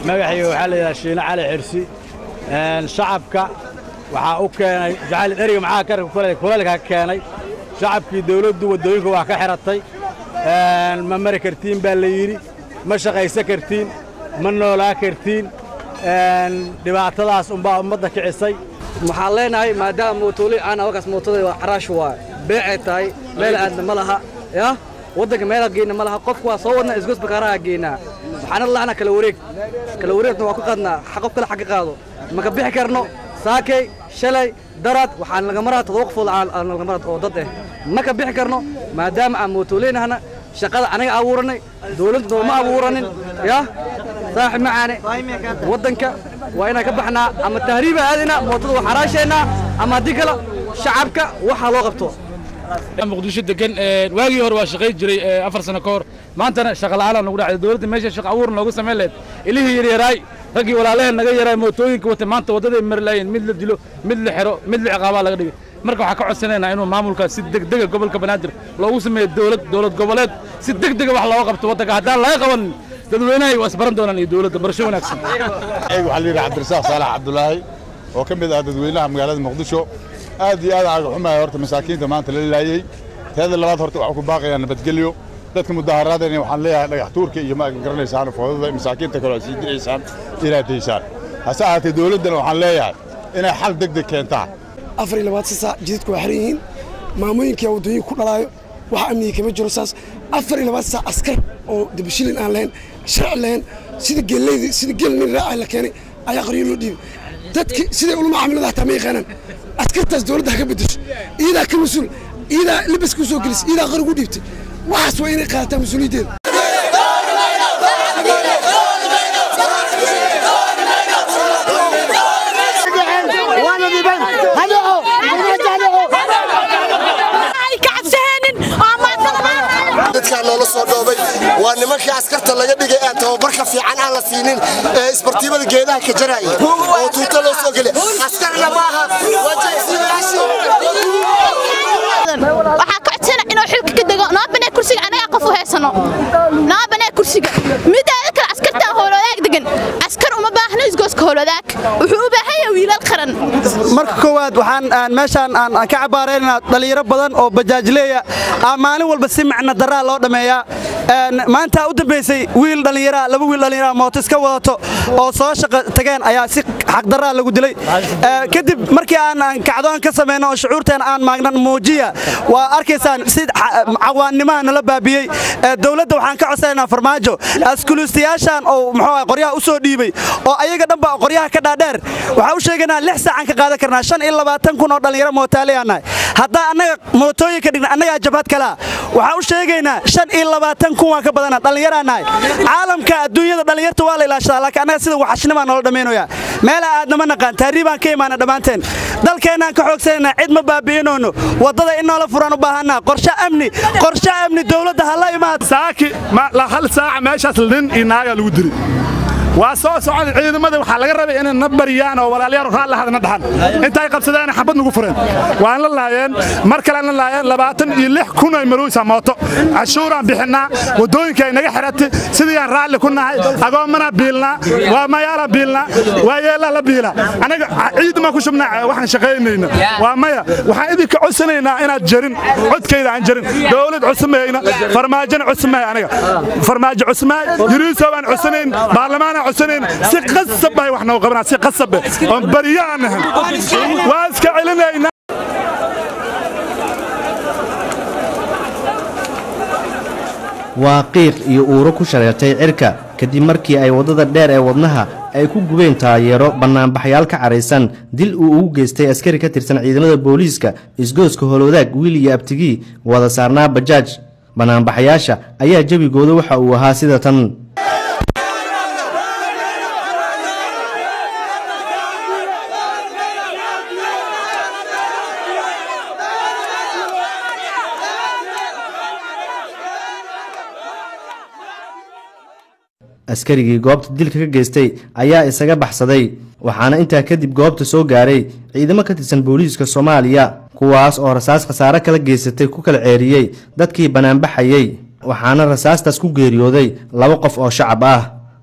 magaxii waxa la yiraahdaa Shiina Cali Xirsi shacabka waxa uu keenay jacayl eriga maxaa ka kuleelka keenay shacabkii dawladdu wadooyinka wax ka xiratay ma mari kartiin baa la yiri ma shaqaysan kartiin ma noolaa kartiin dhibaatadaas ummadda kicisay waxaan leenahay maadaama mootoolee aan awgaas mootada waa caraash waa beecay tahay meel aadna ma laha ya waddanka meel geeyna ma laha qofku waa soo wadna isgoos bakaaraha geeyna waxaan laana kala wareegna waa ku qadnaa qof kale xaq qaado ma ka bixi karno saakay shalay darad waxaan laga maraa tadawqfood aan laga maraa oo dad ma ka bixi karno maadaama aan mootooleynahna shaqada anaga abuuranay dawladdu ma abuuranin ya saaxib macaane waddanka waa inaan ka baxnaa ama tahriib aadina mootada wax xaraashayna ama dikala shacabka waxa loo qabto muqdisho degan waagii hore waa shaqay jiray 4 sano ka hor maantana shaqo la'aan nagu dhacday dawladda meesha shaqo abuur loogu sameeyay leed ilihii yaray ragii walaalaheen naga yaray mootooyinka wata maanta wadada marlaayeen mid la dilo mid la xiro mid la ciqaaba laga dhigay marka waxa ka codsanaynaa inuu maamulka si degdeg ah gobolka Banaadir loogu sameeyo dawlad goboleed si degdeg ah wax looga qabto waddanka haddaan laga qaban dadweynaha way isbaran doonaan iyo dawladda barasho wanaagsan ayagu waxa la yiraahdaa Cabdirasaaq Saalax Cabdullaahi oo ka mid ah dadweynaha magaalada Muqdisho aad iyo aad aaga xumahay horta masaakiinta maanta la laayay teeda labaad horta waxa ku baaqayaan nabadgelyo dadka mudaharaadayna waxaan leeyahay dhagax tuurka iyo ma garanaysan foodada masaakiinta kale si dirisaan ila deysaan hasa ahaatee dawladana waxaan leeyahay inay xal degdeg keentaa 24 saac jidadku waa xiran yihiin maamooyinka wadooyinka ku dhalaayo waxa amniga kama jiro saas 24 saac askar oo dibshilin aan lahayn sharci lahayn sida geelin raaci la keenay ayaa qariyo loo dhiibay dadki sida ulama camilaha tamay qaanan askartaas dawladda ka bedesho iyada ka masuul iyada libis ku soo gelis iyada qar ugu dhiibtay waxaas waa inay qaadataa masuuliyadeeda dadka loo soo dhoobay waa nimankii askarta laga dhigay ee tababarka fiican aan la siinin ee isbartiibada geedaha ka jaray oo tuuta loo soo galay askarna maaha wajaysiyaasha waxa ka codsan inuu xilka ka dago naabane kursiga anaga qof u heesano naabane kursiga midaada kala askarta howladaag degan askar uma baahna isgooska howladaag wuxuu u baahan yahay wiilal qaran marka koowaad waxaan meeshan aan ka cabaareynaa dhalinyaro badan oo bajaajleeya maalin walba si macna daraa loo dhameeyaa maanta u dambeysay wiil dhalinyaro laba wiil dhalinyaro mooto iska wadato oo soo shaqo tageen ayaa si xaq daraa lagu dilay kadib markii aan kacdoon ka sameeyno oo shucuurteen aan maagnan muujiya waa arkaysaan si cawaannimada nala baabiyay dawladda waxaan ka codsanaynaa farmaajo askuluustiyaashan oo muxuu qoryaha u soo dhiibay oo ayaga dhanba qoryaha ka dhaadheer waxa u sheeganaa 6 saacan ka qaadan karnaa 25 kun oo dhalinyaro mootaaleeyana hadda annaga mootooyinka dhigna annaga jabhad kala waxa u sheegaynaa 25 kun waa ka badanaa dhalinyaranahay caalamka adduunyada dhalinyarta waa la ilaashadaa laakiin annaga sida waxashnimo aan nolol dhameynaya meel aadna ma naqaan taariibaan ka imaana dhamaanteen dalkeenaan ka xoogsanayna cid ma baabiinoono wadada in noola furan u baahanaa qorshe amni dawladda hala imaad saaki la hal saac meeshaas nin inaaga lagu diri waa soo socod ciidamada waxa laga rabay inay nabariyaan oo walaalayaal raal la hadna dhaxan intay qabsadeen xabad nagu fureen waan la laayeen mar kale la laayeen 26 kun ay maruusa mooto cashuuraan bixinaa wadooyinka ay naga xiratay sidii aan raali ku nahay agoomana biilna waa mayaala biilna waa yeela la biila anaga ciid ma ku shubnaa waxaan shaqeynayna waa maya waxaan idinka codsanaynaa inaad jarin codkayda aan jarin dawlad cusmayna farmaajana cusmay anaga farmaajo cusmay yiriiso aan cusanayn baarlamaanka عسنين سقصب باي وحنا وقبنا سقصب بريان واسك علينا waa qiiq iyo uuro ku shareertay cirka kadib markii ay wadada dheer ee wadnaha ay ku gubeen taageero banaanbaxyaal ka careysan dil uu ugu geystay askari ka tirsan ciidamada booliiska isgooska Holwadaag wiil iyo abtigii wada saarnaa bajaaj banaanbaxayaasha ayaa jabigooda waxa uu ahaa sida tan askarigii goobta dilka ka geystay ayaa isaga baxsaday waxaana intaa kadib goobta soo gaaray ciidamo ka tirsan booliiska Soomaaliya kuwaas oo rasaas khasaare kala geysatay ku kala ceeriyay dadkii banaanbaxayay waxaana rasaastaas ku geeriyooday 2 qof oo shacab ah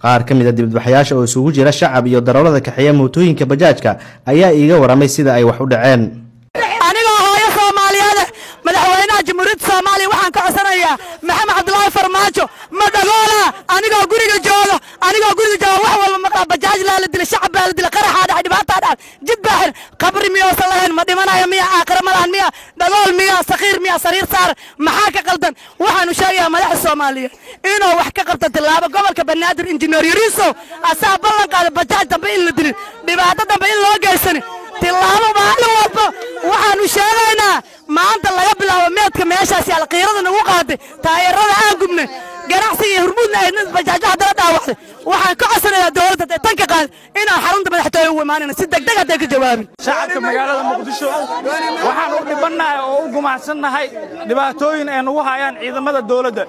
qaar ka mid ah dibadbaxayaasha oo isugu jira shacab iyo darawalada kaxeeya mootooyinka bajaajka ayaa iiga waramay sida ay wax u dhaceen. anigoo hooyo Soomaaliyeed madaxweynaha Jamhuuriyadda Soomaaliya waxaan ka codsanayaa Maxamed Cabdullaahi Farmaajo ma dhagoola anigoo guriga jooga wax walba ma qaba bajaaj la dilay shacab la dilay qaraxa dhax dhibaato dhax jid baaxir qabri miyo salahan ma dhimanayo miya aakhir malahan miya dhagool miya saqiir miya sariir saar maxaa ka qaldan waxaanu sheegayaa madaxda Soomaaliya inuu wax ka qabto tilaabo gobolka Banaadir injineer Yariiso asaa ballan qaada bajaaj dambe in la dilay dhibaato dambe in loo geysan tilaabo maalin walba waxaanu sheegaynaa maanta laga bilaabo meedka meeshaas yaal qiirada nagu qaaday taayirada aan gubnay ganacsiga hormuudna ay bajaajaha dala dhaawacday waxaan ka codsanayaa dawladda tan ka qaad inaan xarunta madaxtooyada u imaanayna si degdeg ah ka jawaabin shacabka magaalada Muqdisho waxaan u dhibanahay oo u gumacsanahay dhibaatooyin ay nagu hayaan ciidamada dawladda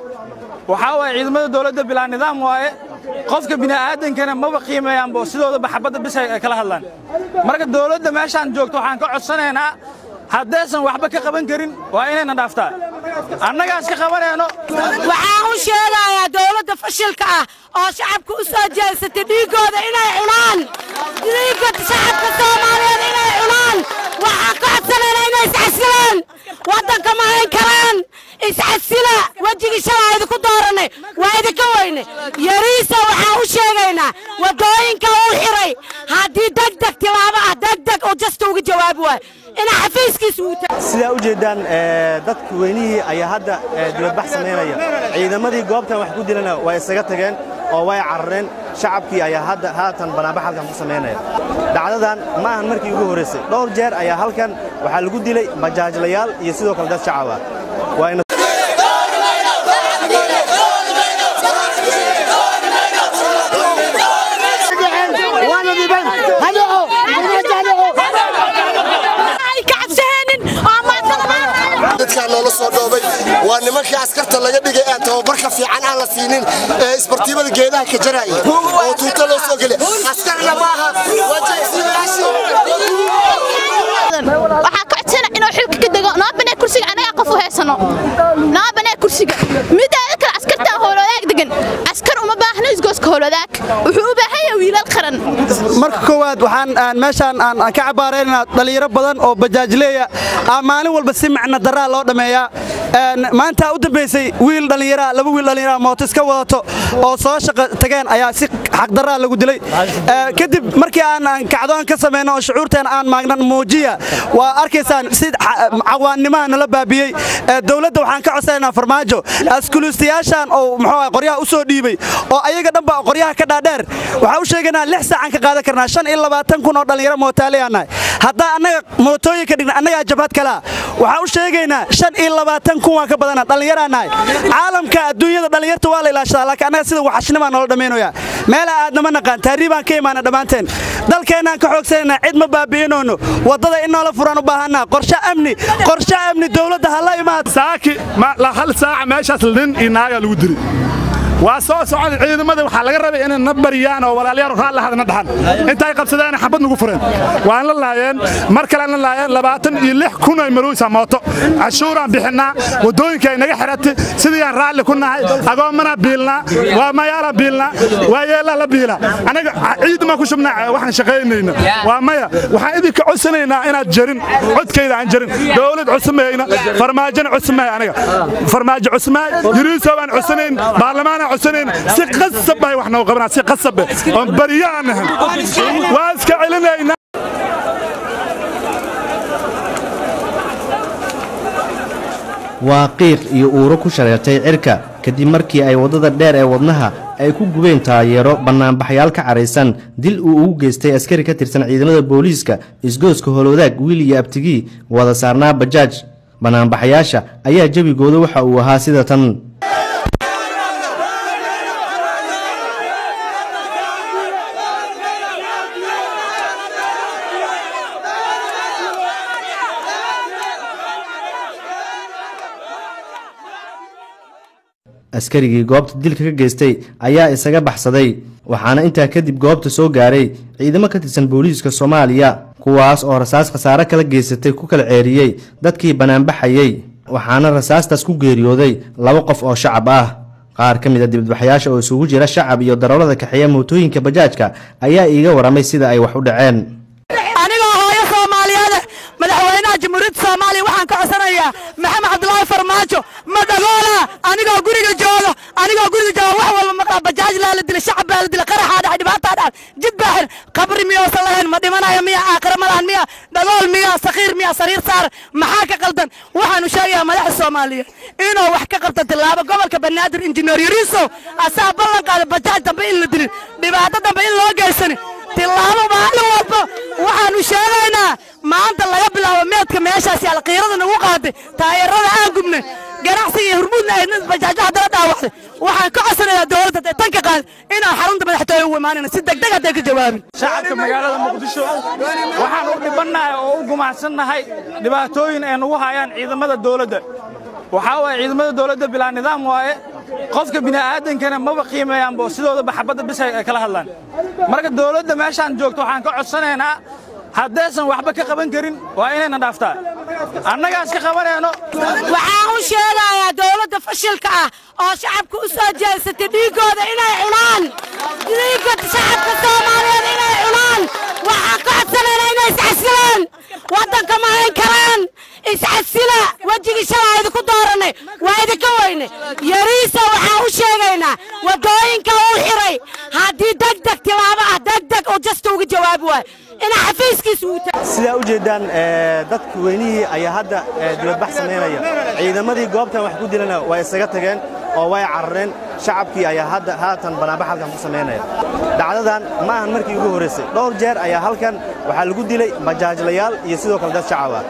waxa way ciidamada dawladda bilaa nidaam waaye qofka bini'aadankana maba qiimeeyaan boo sidooda baxbada bis ay kala hadlaan marka dawladda meeshaan joogto waxaan ka codsanaynaa haddaysan waxba ka qaban karin waa inayna dhaaftaa annagaas ka qabanayno waxaan u sheegayaa dawladda fashilka ah oo shacabka u soo jeesatay dhiigooda inay cunaan dhiigga shacabka Soomaaliyeed inay cunaan waxaan ka codsanaynaa inay iscasilaan waddanka ma hayn karaan iscasila wajigii shalaayda ku dooranay waa idinka weyne Yariiso waxaan u sheegaynaa wadooyinka uu xiray haddii degdeg tilaabo ah degdeg oo jasta uga jawaabi waay ina xafiiskiisa uu sida u jeedaan dadka weynihii ayaa hadda dibadbax sameynaya ciidamadii goobtan wax ku dilana way isaga tageen oo way carareen shacabkii ayaa hadda haatan banaabax halkan ku sameynaya dhacdadan ma ahan markii ugu horeysay dhowr jeer ayaa halkan waxa lagu dilay bajaajlayaal iyo sidoo kale dad shacab ah loola soo dhoobay waa nimankii askarta laga dhigay ee tababarka fiican aan la siinin ee isbartiibada geedaha ka jaraya oo tuuta loo soo gelay askarna maaha waxaa ka codsana inuu xilka ka dego naabane kursiga anaga qof u heesano naabane kursiga midaada kale askarta howladaag degan askar uma baahna isgooska howladaag wuxuu u baahan yahay wiilal qaran marka koowaad waxaan meeshaan aan ka cabaareynaa dhalinyaro badan oo bajaajleeya maalin walba si macna daraa loo dhameeyaa maanta u dambeysay laba wiil dhalinyaro mooto iska wadato oo soo shaqo tageen ayaa si xaq daraa lagu dilay kadib markii aan kacdoon ka sameeyno oo shucuurteena aan maagnan muujiya waa arkaysaan si cawaanimaha nala baabiyey dawladda waxaan ka codsanaynaa Farmaajo askulistayaashan oo muxuu qoryaha u soo dhiibay oo ayaga dhanba qoryaha ka dhaadheer waxa uu sheeganaa 6 saacan ka qaadan karnaa 25,000 oo dhalinyaro mootaaleeyanahay hadda annaga mootooyinka dhigna annaga jabhad kala waxa uu sheegaynaa 25,000 waan ka badana dhalinyaranahay caalamka adduunyada dhalinyarta waa la ilaashadaa laakiin annaga sida waxashnimo nolol dhameynaya meel aadna ma naqaan taariibaan ka imaana dhamaanteen dalkeenaan ka xoogsanayna cid ma baabiinoono wadada in noola furan u baahanaa qorshe amni dawladda hala imaad saaki la hal saac meeshaas nin inaaga lagu diri waa soo socod ciidamada waxa laga rabay inay nabariyaan oo walaalyaal raal la hadna dhaxan intay qabsadeen xabad nagu fureen waan la laayeen mar kale la laayeen 26,000 ay maruusa mooto cashuuraan bixinaa wadooyinka ay naga xiratay sidii aan raali ku nahay agoomana biilna waa mayaala biilna waa yeela la biila anaga ciidama ku shubnaa waxaan shaqeynayna waa maya waxaan idinka codsanaynaa inaad jarin codkayda aan jarin dawlad cusmayna farmaajana cusmay anaga farmaajo cusmay Yariiso aan cusnayn baarlamaan عسنين سقصب هاي وإحنا وقبنا سقصب بريان واسك علينا waa qiiq iyo uuro ku shareertay cirka kadib markii ay wadada dheer ee wadnaha ay ku gubeen taageero banaanbaxyaal ka careysan dil uu ugu geystay askari ka tirsan ciidamada booliiska isgooska Holwadaag wiil iyo abtigii wada saarnaa bajaaj banaanbaxayaasha ayaa jabigooda waxa uu ahaa sida tan askarigii goobta dilka ka geystay ayaa isaga baxsaday waxaana intaa kadib goobta soo gaaray ciidamo ka tirsan booliiska Soomaaliya kuwaas oo rasaas khasaare kala geysatay ku kala ceeriyay dadkii banaanbaxayay waxaana rasaastaas ku geeriyooday 2 qof oo shacab ah qaar ka mid ah dibadbaxayaasha oo isugu jira shacab iyo darawalada kaxeeya mootooyinka bajaajka ayaa iiga waramay sida ay wax u dhaceen. anigoo hooyo Soomaaliyeed madaxweynaha Jamhuuriyadda Soomaaliya waxaan ka codsanayaa Maxamed Cabdullaahi Farmaajo ma dagoola anigoo guriga jooga wax walba ma qaba bajaaj la dilay shacab la dilay qaraxa dhacay dhibaato dhacay jid baaxir qabri miyo salayn ma dhimanayo miya aakhir malaan miya dagool miya saqiir miya sariir saar maxaa ka qaldan waxaan u sheegayaa madaxda Soomaaliyeed inuu wax ka qabto tilaabo gobolka Banaadir injineer Yariso asaa ballan qaaday bajaaj dambe in la dilin dhibaato dambe in loo geysan tilaabo maalin walba waxaan u sheegaynaa maanta laga bilaabo meedka meeshaas yaal qiirada nagu qaaday taayirada aan gubnay ganacsiga hormuudna ay bajaajaha dara dhaawacday waxaan ka codsanayaa dawladda tan ka qaad inaan xarunta madaxtooyada u imaanayna si degdeg ah ka jawaabin shacabka magaalada Muqdisho waxaan u dhibanahay oo u gumacsanahay dhibaatooyin ay nagu hayaan ciidamada dawladda waxa way ciidamada dawladda bilaa nidaam waaye qofka bini'aadankana ma qiimeeyaan boo sidooda xabada bis ay kala hadlaan marka dawladda meeshaan joogto waxaan ka codsanaynaa haddaysan waxba ka qaban karin waa inayna dhaaftaa annagaas ka qabanayno waxaan u sheegayaa dawladda fashilka ah oo shacabka u soo jeesatay dhiigooda inay cunaan dhiigga shacabka Soomaaliyeed inay cunaan waxaan ka codsanaynaa inay iscasilaan waddanka ma hayn karaan iscasila wajigi shalaayada ku dooranay waa idinka weyne Yariso waxaan u sheegaynaa wadooyinka uu xiray haddii degdeg tilaabo ah degdeg oo jasta uga jawaabi waay ina xafiiskiisa uu sida u jeedaan dadka weynihii ayaa hadda dibadbax sameynaya ciidamadii goobtan wax ku dilana way isaga tageen oo way carareen shacabkii ayaa hadda haatan banaabax halkan ku sameynaya dhacdadan ma ahan markii ugu horeysay dhowr jeer ayaa halkan waxa lagu dilay bajaajlayaal iyo sidoo kale dad shacab ah